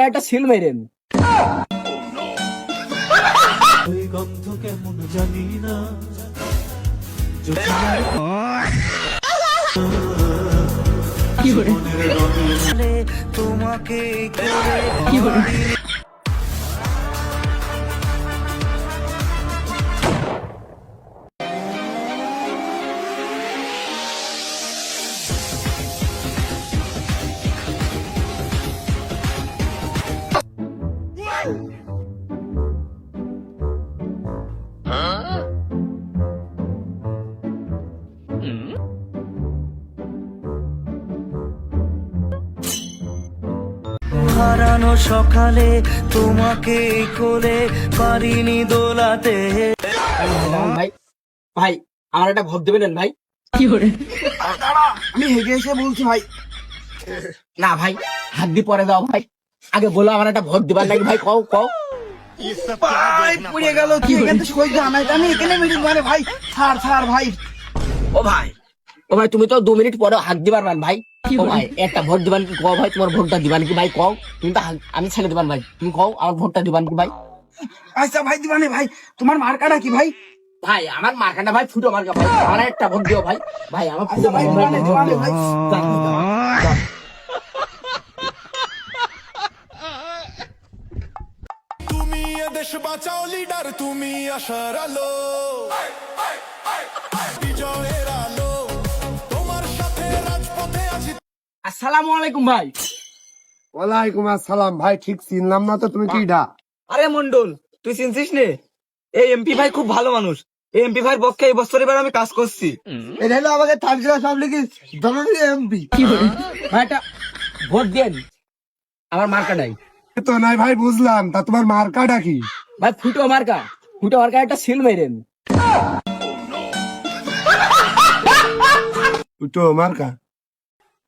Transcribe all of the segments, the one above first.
একটা সিল মেরেন। গন্ধ কেমন জানি না, তোমাকে হারানো সকালে তোমাকে কোলে পারিনি দোলাতে। ভাই ভাই আমার একটা ভোট দেবেন ভাই। আমি হেগে এসে বলছি ভাই। না ভাই হাত দিয়ে পরে দাও ভাই, আগে বলো আমার একটা ভোট দিবার লাগে ভাই। কও কও ভাই পুড়ে গেল কি এখানে সই জানাই আমি এখানে মিটিং মানে ভাই ছাড় ছাড় ভাই। ও ভাই ও ভাই তুমি তো 2 মিনিট পরে হাত দিবার মান ভাই। ও ভাই একটা ভোট দিবান কি কও ভাই, তোমার ভোটটা দিবান কি ভাই কও। তুমি তো আমি ছেড়ে দিবান ভাই, তুমি কও আমার ভোটটা দিবান কি ভাই। আচ্ছা ভাই দিবানে ভাই, তোমার মার্কাটা কি ভাই? ভাই আমার মার্কাটা ভাই ফুটো মার্কা ভাই, আমার একটা ভোট দিও ভাই। ভাই আমার ফুটো ভাই দিবানে ভাই। তুমি দেশ বাঁচাও লিডার, তুমি আশার আলো, বিজয়ের আলো, তোমার সাথে রাজপথে আছি। আসসালামু আলাইকুম ভাই। ওয়ালাইকুম আসসালাম ভাই, ঠিক চিনলাম না তো, তুমি কিডা? আরে মন্ডল তুই চিনছিস নে? এই এমপি ভাই খুব ভালো মানুষ। এই এমপি ভাইয়ের পক্ষে এই বছর এবার আমি কাজ করছি। এটা হলো আমাদের থার্ড ক্লাস পাবলিক জননী এমপি। ভাই একটা ভোট দেন আমার মার্কাটাই। তো নাই ভাই বুঝলাম, তা তোমার মার্কাটা কি? ভাই ফুটো মার্কা, ফুটো মার্কা একটা সিল মেরেন। ফুটো মার্কা?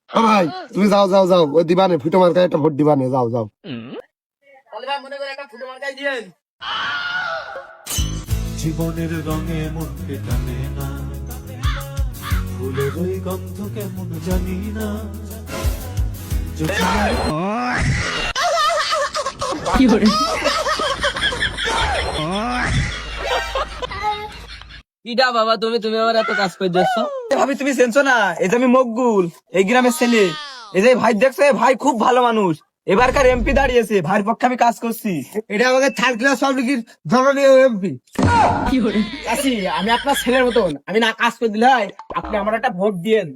ও ভাই তুমি যাও যাও যাও, ওই দিবানে ফুটো মার্কা একটা ভোট দিবানে, যাও যাও। মনে করে একটা ফুটো মার্কাই দিয়েন। জীবনের রঙে মনকে টানে না, ফুলের ওই গন্ধ কেমন জানি না, কিডা বাবা তুমি, তুমি আমার এত কাজ করে দিচ্ছ। ভাবি তুমি চেনছো না? এই যে আমি মকবুল, এই গ্রামের ছেলে। এই যে ভাই দেখছো, এই ভাই খুব ভালো মানুষ। এবারকার এমপি দাঁড়িয়েছে, ভাইয়ের পক্ষে আমি কাজ করছি। এটা আমাদের থার্ড ক্লাস পাবলিক জননী এমপি। চাচি আমি আপনার ছেলের মতন, আমি না কাজ করে দিলে হয়, আপনি আমার একটা ভোট দিয়েন।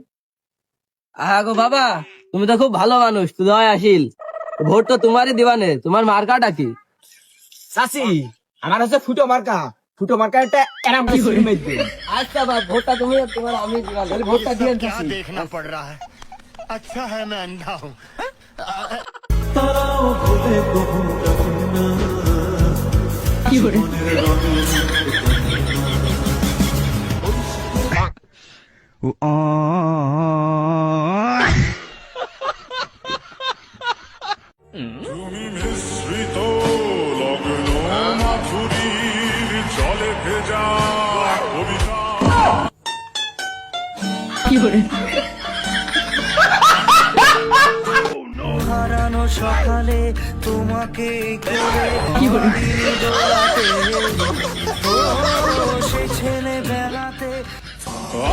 আগো বাবা তুমি তো খুব ভালো মানুষ, তুই আসিল ভোট তো তোমারই দিবানে। তোমার মার্কাটা কি? চাচি আমার হচ্ছে ফুটো মার্কা, ফুটো মার্কা একটা এরাম করে সিল মেরে দিন। আচ্ছা ভাই ভোটটা তুমি তোমার আমি দিলাম, তাহলে ভোটটা দিয়েন क्या চাচি। देखना पड़ रहा है, अच्छा है मैं अंधा हूँ। তারাও ভুলে কবু যাবে না, জীবনের রঙে মনকে টানে তুমি মিশ্রিত লগ্ন মাধুরীর জলে ভেজা কবিতা, হারানো সকালে তোমাকে কোলে দোলাতে, সে ছেলে বেড়াতে।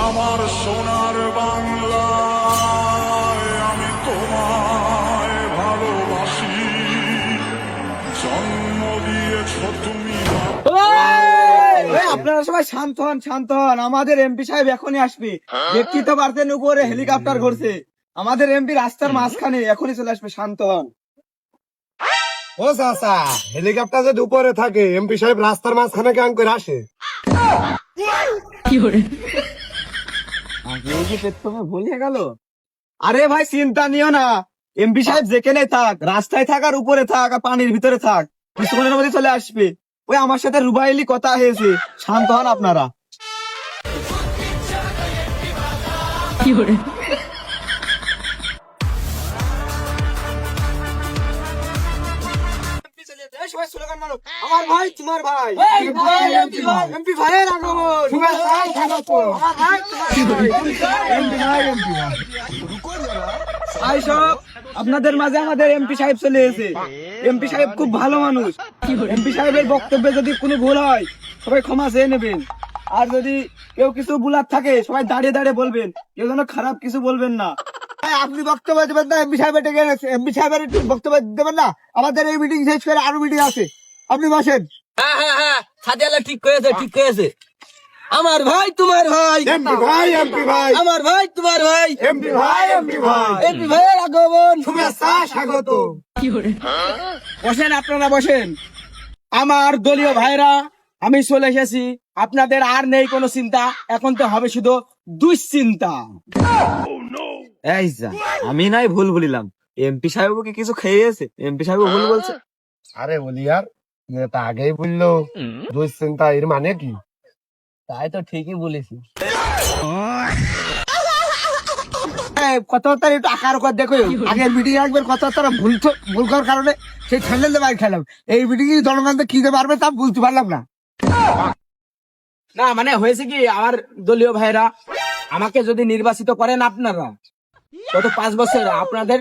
আমার সোনার বাংলায় আমি তোমায় ভালোবাসি, জন্ম দিয়েছ তুমি। আপনারা সবাই শান্ত হন, শান্ত হন। আমাদের এমপি সাহেব এখনই আসবে। দেখতে তো পারতেন উপরে হেলিকপ্টার ঘুরছে। আমাদের এমপি রাস্তার মাঝখানে এখনই চলে আসবে, শান্ত হন। ও চাচা, হেলিকপ্টার যদি উপরে থাকে, এমপি সাহেব রাস্তার মাঝখানে কেন করে আসে? ভুলিয়ে গেল। আরে ভাই চিন্তা নিও না, এমপি সাহেব যেখানে থাক, রাস্তায় থাক আর উপরে থাক আর পানির ভিতরে থাক, কিছুক্ষণের মধ্যে চলে আসবে। ওই আমার সাথে রুবাইলি কথা হয়েছে, শান্ত হন আপনারা। সবাই স্লোগান মারো, আমার ভাই তোমার ভাই, এমপি ভাইয়ের আগমন, আমার ভাই তোমার ভাই। এমপি ভাই, এমপি ভাই। ভাই সব আপনাদের মাঝে আমাদের এমপি সাহেব চলে এসেছে। এমপি সাহেব খুব ভালো মানুষ। এমপি সাহেবের বক্তব্যে যদি কোনো ভুল হয় সবাই ক্ষমা চেয়ে নেবেন। আর যদি কেউ কিছু ভুলার থাকে সবাই দাঁড়িয়ে দাঁড়িয়ে বলবেন, কেউ যেন খারাপ কিছু বলবেন না। আপনি বক্তব্য দেবেন না, এমপি সাহেবের ডেকে এনেছে, এমপি সাহেবের একটু বক্তব্য দেবেন না? আমাদের এই মিটিং শেষ করে আরো মিটিং আছে, আপনি বসেন। হ্যাঁ হ্যাঁ হ্যাঁ, সাদিয়ালা ঠিক করেছে, ঠিক করেছে। আমার ভাই তোমার ভাই, এমপি ভাই, এমপি ভাই, আমার ভাই তোমার ভাই, এমপি ভাই, এমপি ভাই, এমপি ভাইয়ের আগমন। শুভেচ্ছা, স্বাগত। বসেন, আপনারা বসেন। আমার দলীয় ভাইরা, আমি চলে এসেছি। আপনাদের আর নেই কোনো চিন্তা, এখন তো হবে শুধু দুশ্চিন্তা। এই যা, আমি নাই ভুল বলিলাম, এমপি সাহেব কি কিছু খেয়েছে? এমপি সাহেব ভুল বলছে। আরে বলি আর নেতা আগেই বললো দুশ্চিন্তা, এর মানে কি? তাই তো ঠিকই বলেছি। কথাবার্তা একটু আকার করে দেখো। আগের মিটিং একবার কথাবার্তা ভুল করার কারণে সেই ছেলে বাইর খেলাম। এই মিটিং এ জনগণকে কি দেবে পারবে তা বুঝতে পারলাম না। না মানে হয়েছে কি, আমার দলীয় ভাইরা আমাকে যদি নির্বাচিত করেন আপনারা, গত 5 বছর আপনাদের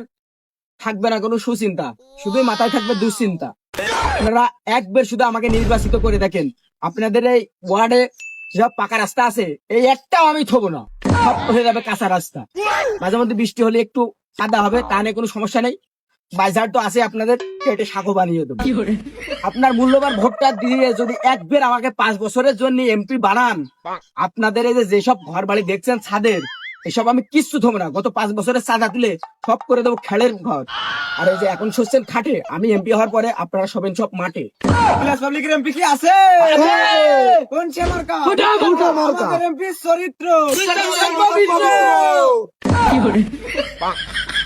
থাকবে না কোনো সুচিন্তা, শুধুই মাথায় থাকবে দুশ্চিন্তা। আপনারা একবার শুধু আমাকে নির্বাচিত করে দেখেন, আপনাদের এই ওয়ার্ডে সব পাকা রাস্তা আছে এই একটাও আমি থবো না, সব হয়ে যাবে কাঁচা রাস্তা। মাঝে মধ্যে বৃষ্টি হলে একটু কাদা হবে, তা নিয়ে কোনো সমস্যা নেই। বাজার তো আছে, আপনাদের কেটে শাকও বানিয়ে দেবো। আপনার মূল্যবান ভোটটা দিয়ে যদি একবার আমাকে 5 বছরের জন্য এমপি বানান, আপনাদের এই যে যেসব ঘর বাড়ি দেখছেন ছাদের, এসব আমি কিচ্ছু থবো না। গত 5 বছরের চাঁদা তুলে সব করে দেবো খেলের ঘর। আর এই যে এখন শুচ্ছেন খাটে, আমি এমপি হওয়ার পরে আপনারা সবেন সব মাঠে। পাবলিকের এমপি কি আছে? কোন সে মার্কা? আমাদের এমপি চরিত্র।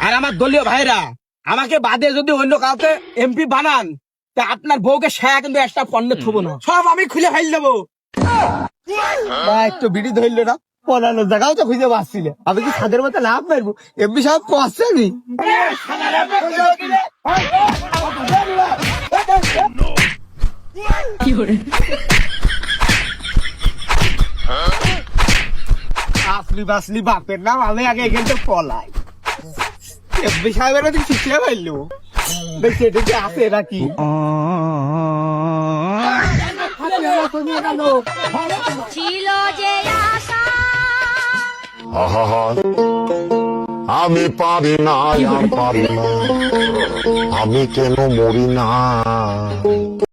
আর আমার দলীয় ভাইরা, আমাকে বাদে যদি অন্য কাউকে এমপি বানান, তা আপনার বউকে সে কিন্তু একটা পণ্যে থবো না, সব আমি খুলে ফেল দেবো। একটু বিড়ি ধরলো না, পড়ানো জায়গাও তো খুঁজে পাচ্ছিলে। আমি কি ছাদের মতো লাভ পারবো? এমপি সাহেব পড়ছে নি? আসলি বাসলি বাপের নাম, আমি আগে এখান থেকে পলাই। এমপি সাহেবের তুই শিখিয়ে ফেললো, দেখছি এটা কি আছে নাকি? ছিল যে আশা আহা, আমি পারি না, আমি পারি না, আমি কেন মরি না।